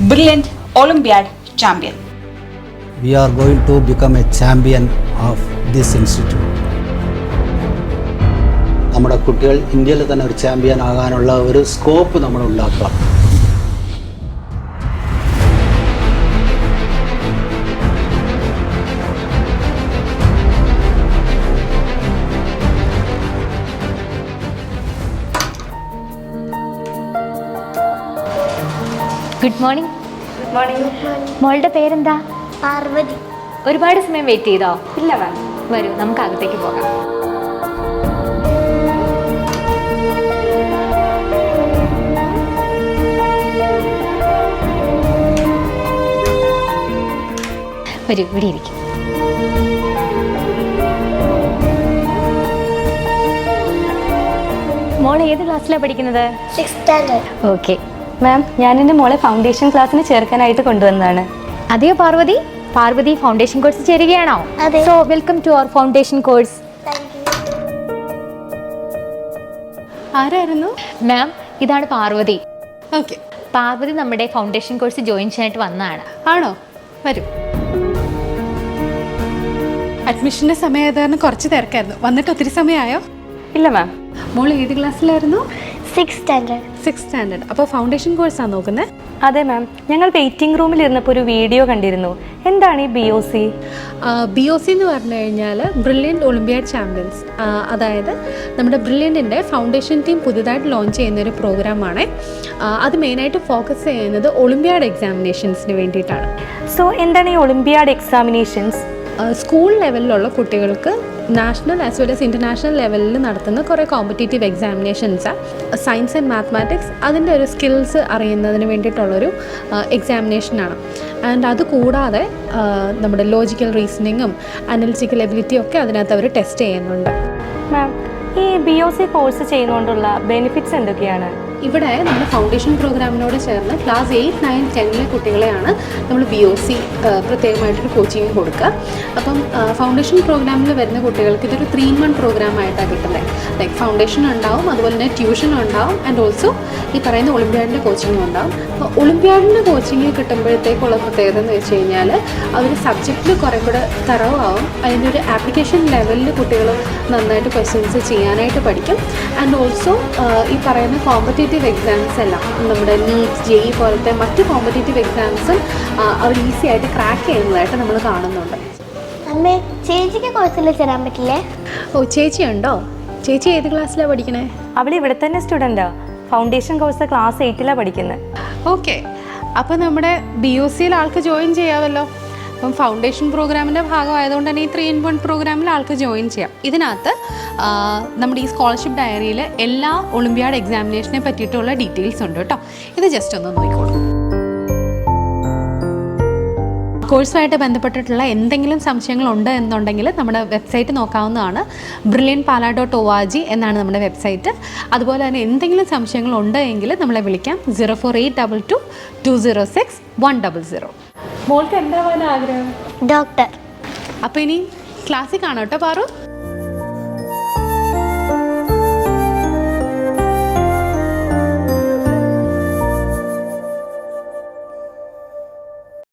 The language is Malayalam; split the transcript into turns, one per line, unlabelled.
brilliant Olympiad champion.
We are going to become a champion of this institute. നമ്മുടെ കുട്ടികൾ ഇന്ത്യയിൽ തന്നെ ഒരു ചാമ്പ്യൻ ആകാനുള്ള ഒരു സ്കോപ്പ് നമ്മൾ ഉണ്ടാക്കുക.
Good morning.
Good morning.
മോളുടെ പേരെന്താ?
പാർവതി.
ഒരുപാട് സമയം വെയിറ്റ് ചെയ്തോ?
ഇല്ല മാം.
വരൂ, നമുക്ക് അകത്തേക്ക് പോകാം. വരൂ, ഇവിടെ ഇരിക്കും. മോൾ ഏത് ക്ലാസ്സിലാണ് പഠിക്കുന്നത്?
6th standard.
ഓക്കെ.
മാം, ഞാൻ എൻ്റെ മോളെ ഫൗണ്ടേഷൻ ക്ലാസ്സിന് ചേർക്കാനായിട്ട് കൊണ്ടുവന്നതാണ്.
അതെയോ പാർവതി? പാർവതി ഫൗണ്ടേഷൻ കോഴ്സ് ചേരുകയാണോ?
അതെ.
So welcome to our foundation course.
Thank you.
ആരായിരുന്നു?
മാം, ഇതാണ് പാർവതി.
ഓക്കെ.
പാർവതി നമ്മുടെ ഫൗണ്ടേഷൻ കോഴ്സ് ജോയിൻ ചെയ്യാനായിട്ട് വന്നതാണ്.
ആണോ? വരൂ. അഡ്മിഷൻ്റെ സമയമായതാണ് കുറച്ച് തിരക്കായിരുന്നു. വന്നിട്ട് ഒത്തിരി സമയമായോ? ഇല്ല മാം. മോൾ ഏത് ക്ലാസ്സിലായിരുന്നു?
6th standard.
6th standard. അപ്പോൾ ഫൗണ്ടേഷൻ കോഴ്സാണ് നോക്കുന്നത്?
അതെ മാം, ഞങ്ങൾ വെയിറ്റിംഗ് റൂമിൽ ഇരുന്നപ്പോൾ ഒരു വീഡിയോ കണ്ടിരുന്നു. എന്താണ് ഈ BOC?
BOC എന്ന് പറഞ്ഞു കഴിഞ്ഞാൽ ബ്രില്യൻറ്റ് ഒളിമ്പിയാഡ് ചാമ്പ്യൻസ്. അതായത് നമ്മുടെ ബ്രില്യൻറ്റിൻ്റെ ഫൗണ്ടേഷൻ ടീം പുതുതായിട്ട് ലോഞ്ച് ചെയ്യുന്ന ഒരു പ്രോഗ്രാമാണ്. അത് മെയിനായിട്ട് ഫോക്കസ് ചെയ്യുന്നത് ഒളിമ്പിയാഡ് എക്സാമിനേഷൻസിന് വേണ്ടിയിട്ടാണ്.
സോ എന്താണ് ഈ ഒളിമ്പിയാഡ് എക്സാമിനേഷൻസ്?
സ്കൂൾ ലെവലിലുള്ള കുട്ടികൾക്ക് national as well as international ലെവലിൽ നടത്തുന്ന കുറേ കോമ്പറ്റേറ്റീവ് എക്സാമിനേഷൻസാണ്. സയൻസ് ആൻഡ് മാത്തമാറ്റിക്സ് അതിൻ്റെ ഒരു സ്കിൽസ് അറിയുന്നതിന് വേണ്ടിയിട്ടുള്ളൊരു എക്സാമിനേഷനാണ്. ആൻഡ് അത് കൂടാതെ നമ്മുടെ ലോജിക്കൽ റീസണിങ്ങും അനലിറ്റിക്കൽ എബിലിറ്റിയും ഒക്കെ അതിനകത്ത് അവർ ടെസ്റ്റ് ചെയ്യുന്നുണ്ട്.
മാം, ഈ BOC കോഴ്സ് ചെയ്യുന്നതുകൊണ്ടുള്ള ബെനിഫിറ്റ്സ് എന്തൊക്കെയാണ്?
ഇവിടെ നമ്മുടെ ഫൗണ്ടേഷൻ പ്രോഗ്രാമിനോട് ചേർന്ന് ക്ലാസ് 8, 9, 10 കുട്ടികളെയാണ് നമ്മൾ BOC പ്രത്യേകമായിട്ടൊരു കോച്ചിങ് കൊടുക്കുക. അപ്പം ഫൗണ്ടേഷൻ പ്രോഗ്രാമിൽ വരുന്ന കുട്ടികൾക്ക് ഇതൊരു 3-month പ്രോഗ്രാമായിട്ടാണ് കിട്ടുന്നത്. ലൈക്ക് ഫൗണ്ടേഷൻ ഉണ്ടാവും, അതുപോലെ തന്നെ ട്യൂഷൻ ഉണ്ടാവും, ആൻഡ് ഓൾസോ ഈ പറയുന്ന ഒളിമ്പ്യാഡിൻ്റെ കോച്ചിങ്ങും ഉണ്ടാവും. അപ്പോൾ ഒളിമ്പ്യാഡിൻ്റെ കോച്ചിങ് കിട്ടുമ്പോഴത്തേക്കുള്ള പ്രത്യേകത എന്ന് വെച്ച് കഴിഞ്ഞാൽ അവർ സബ്ജക്റ്റിൽ കുറേ കൂടെ തറവാകും. അതിൻ്റെ ഒരു ആപ്ലിക്കേഷൻ ലെവലിൽ കുട്ടികൾ നന്നായിട്ട് ക്വസ്റ്റ്യൻസ് ചെയ്യാനായിട്ട് പഠിക്കും. ആൻഡ് ഓൾസോ ഈ പറയുന്ന കോമ്പറ്റേറ്റീവ് എക്സാംസ് എല്ലാം നമ്മുടെ നീറ്റ്, JEE പോലത്തെ മറ്റ് കോമ്പറ്റേറ്റീവ് എക്സാംസും അവർ ഈസി ആയിട്ട് ക്രാക്ക് ചെയ്യുന്നതായിട്ട് നമ്മൾ കാണുന്നുണ്ട്.
അമ്മേ, ചേച്ചിക്ക് കോഴ്സിൽ ചേരാൻ പറ്റില്ലേ?
ഓ, ചേച്ചി ഉണ്ടോ? ചേച്ചി ഏത് ക്ലാസ്സിലാണ് പഠിക്കണേ?
അവൾ ഇവിടെ തന്നെ സ്റ്റുഡൻറ്റാണ്. ഫൗണ്ടേഷൻ കോഴ്സ് ക്ലാസ് 8ലാണ് പഠിക്കുന്നത്.
ഓക്കെ. അപ്പോൾ നമ്മുടെ BOCയിൽ ആൾക്ക് ജോയിൻ ചെയ്യാമല്ലോ. അപ്പം ഫൗണ്ടേഷൻ പ്രോഗ്രാമിൻ്റെ ഭാഗമായതുകൊണ്ട് തന്നെ ഈ 3-in-1 പ്രോഗ്രാമിൽ ആൾക്ക് ജോയിൻ ചെയ്യാം. ഇതിനകത്ത് നമ്മുടെ ഈ സ്കോളർഷിപ്പ് ഡയറിയിൽ എല്ലാ ഒളിമ്പിയാഡ് എക്സാമിനേഷനെ പറ്റിയിട്ടുള്ള ഡീറ്റെയിൽസ് ഉണ്ട് കേട്ടോ. ഇത് ജസ്റ്റ് ഒന്ന് നോക്കിക്കോളൂ. കോഴ്സുമായിട്ട് ബന്ധപ്പെട്ടിട്ടുള്ള എന്തെങ്കിലും സംശയങ്ങളുണ്ട് എന്നുണ്ടെങ്കിൽ നമ്മുടെ വെബ്സൈറ്റ് നോക്കാവുന്നതാണ്. brilliantpala.org എന്നാണ് നമ്മുടെ വെബ്സൈറ്റ്. അതുപോലെ തന്നെ എന്തെങ്കിലും സംശയങ്ങളുണ്ട് എങ്കിൽ നമ്മളെ വിളിക്കാം 04822206-100. മോൾക്ക് എന്താവാൻ ആഗ്രഹം?
ഡോക്ടർ.
അപ്പോൾ ഇനി ക്ലാസ്സിൽ കാണാം കേട്ടോ പാറു.